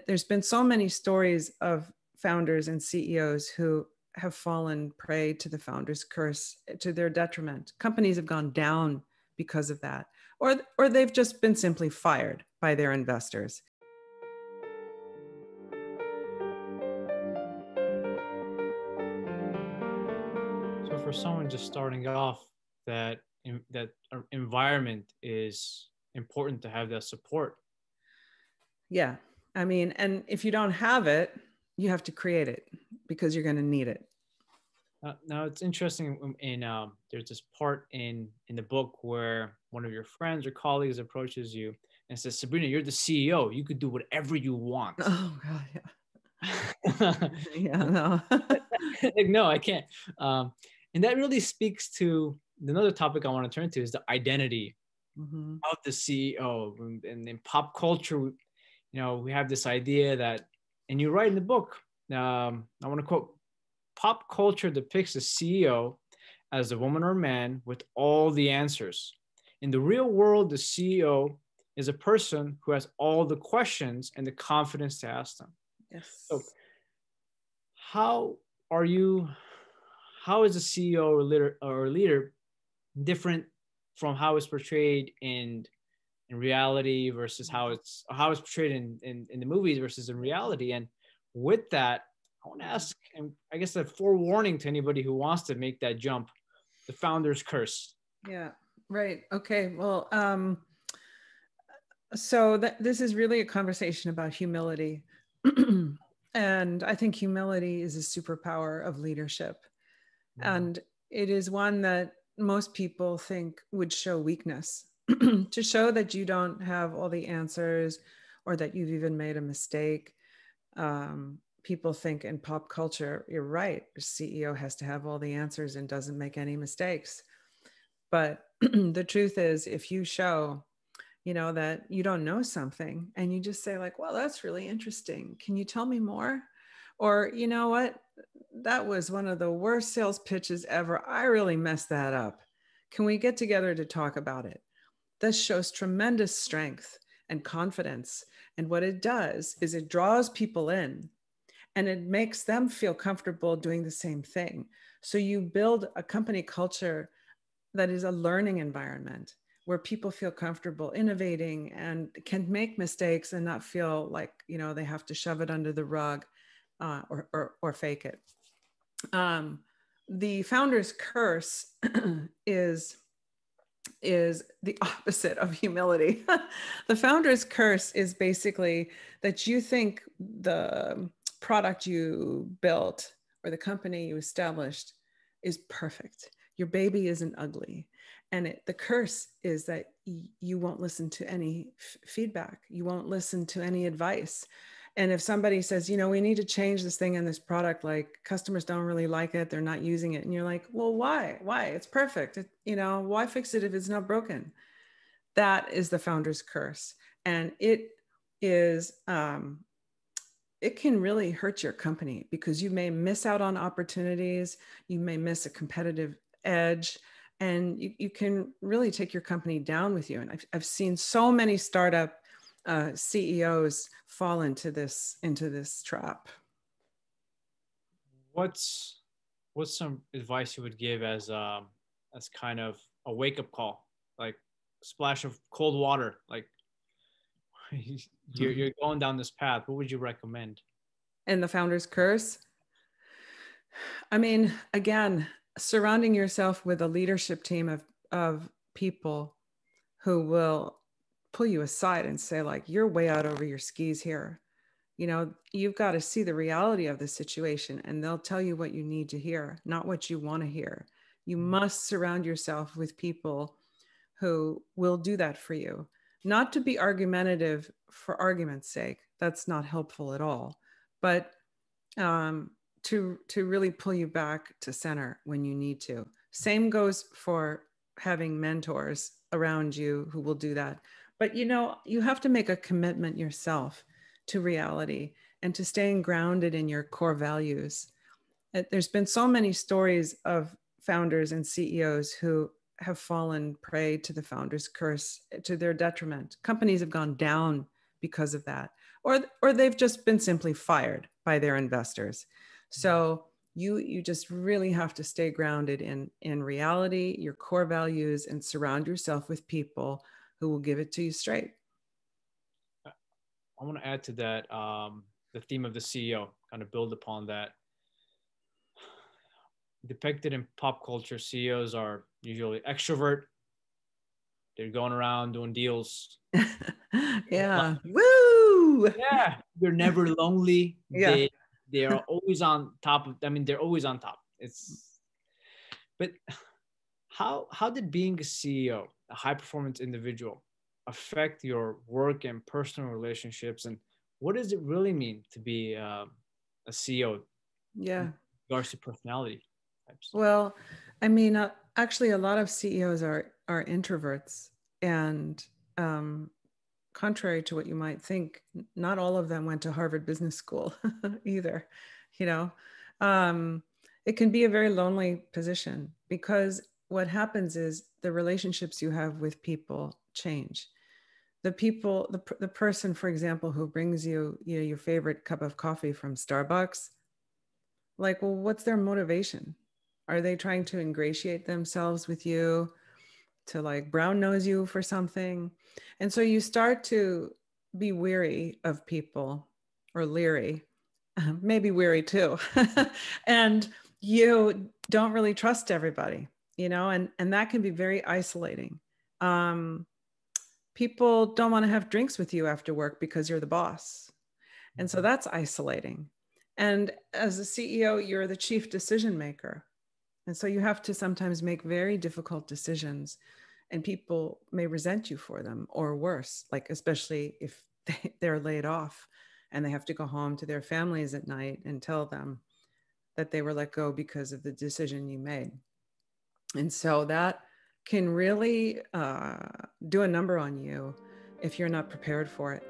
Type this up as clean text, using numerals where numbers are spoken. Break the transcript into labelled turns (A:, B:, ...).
A: There's been so many stories of founders and CEOs who have fallen prey to the founder's curse to their detriment. Companies have gone down because of that, or they've just been simply fired by their investors.
B: So for someone just starting off, that environment is important to have that support.
A: Yeah. I mean, and if you don't have it, you have to create it because you're going to need it.
B: Now it's interesting there's this part in the book where one of your friends or colleagues approaches you and says, Sabrina, you're the CEO. You could do whatever you want.
A: Oh, God, yeah. Yeah, no.
B: Like, no, I can't. And that really speaks to another topic I want to turn to is the identity of the CEO. And in pop culture, we have this idea that, and you write in the book, I want to quote, pop culture depicts the CEO as a woman or man with all the answers. In the real world, the CEO is a person who has all the questions and the confidence to ask them.
A: Yes.
B: So how is a CEO or a leader different from how it's portrayed in reality versus how it's portrayed in the movies versus in reality? And with that, I want to ask, and I guess a forewarning to anybody who wants to make that jump, the founder's curse.
A: Yeah, right. Okay. Well, so this is really a conversation about humility. And I think humility is a superpower of leadership. And it is one that most people think would show weakness, to show that you don't have all the answers or that you've even made a mistake. People think in pop culture, you're right, the CEO has to have all the answers and doesn't make any mistakes. But the truth is, if you show, that you don't know something and you just say like, well, that's really interesting. Can you tell me more? Or, you know what? That was one of the worst sales pitches ever. I really messed that up. Can we get together to talk about it? This shows tremendous strength and confidence. And what it does is it draws people in and it makes them feel comfortable doing the same thing. So you build a company culture that is a learning environment where people feel comfortable innovating and can make mistakes and not feel like, they have to shove it under the rug or fake it. The founder's curse is the opposite of humility. The founder's curse is basically that you think the product you built or the company you established is perfect. Your baby isn't ugly. And the curse is that you won't listen to any feedback. You won't listen to any advice. And if somebody says, we need to change this thing in this product, like customers don't really like it, they're not using it. And you're like, well, why? It's perfect. Why fix it if it's not broken? That is the founder's curse. And it is, it can really hurt your company because you may miss out on opportunities. You may miss a competitive edge, and you can really take your company down with you. And I've seen so many startup CEOs fall into this trap.
B: What's some advice you would give as kind of a wake-up call, like splash of cold water, like you're going down this path? What would you recommend?
A: And the founder's curse? I mean, again, surrounding yourself with a leadership team of people who will pull you aside and say like, you're way out over your skis here. You've got to see the reality of the situation, and they'll tell you what you need to hear, not what you want to hear. You must surround yourself with people who will do that for you, not to be argumentative for argument's sake. That's not helpful at all, but to really pull you back to center when you need to. Same goes for having mentors around you who will do that. But you have to make a commitment yourself to reality and to staying grounded in your core values. There's been so many stories of founders and CEOs who have fallen prey to the founder's curse to their detriment. Companies have gone down because of that, or they've just been simply fired by their investors. So you just really have to stay grounded in reality, your core values, and surround yourself with people who will give it to you straight.
B: I want to add to that, the theme of the CEO, kind of build upon that. Depicted in pop culture, CEOs are usually extrovert. They're going around doing deals.
A: Yeah. Woo!
B: Yeah. They're never lonely.
A: Yeah.
B: They are always on top of, I mean, they're always on top. But how did being a CEO, a high performance individual, affect your work and personal relationships? And what does it really mean to be a CEO?
A: Yeah.
B: In regards to personality types?
A: Well, I mean, actually, a lot of CEOs are introverts, and contrary to what you might think, not all of them went to Harvard Business School either. You know, it can be a very lonely position because what happens is the relationships you have with people change. The people, the person, for example, who brings you, your favorite cup of coffee from Starbucks, like, well, what's their motivation? Are they trying to ingratiate themselves with you, to like brown nose you for something? And so you start to be weary of people, or leery, maybe weary too. And you don't really trust everybody, and that can be very isolating. People don't want to have drinks with you after work because you're the boss. And so that's isolating. And as a CEO, you're the chief decision maker. And so you have to sometimes make very difficult decisions, and people may resent you for them, or worse, like especially if they're laid off and they have to go home to their families at night and tell them that they were let go because of the decision you made. And so that can really do a number on you if you're not prepared for it.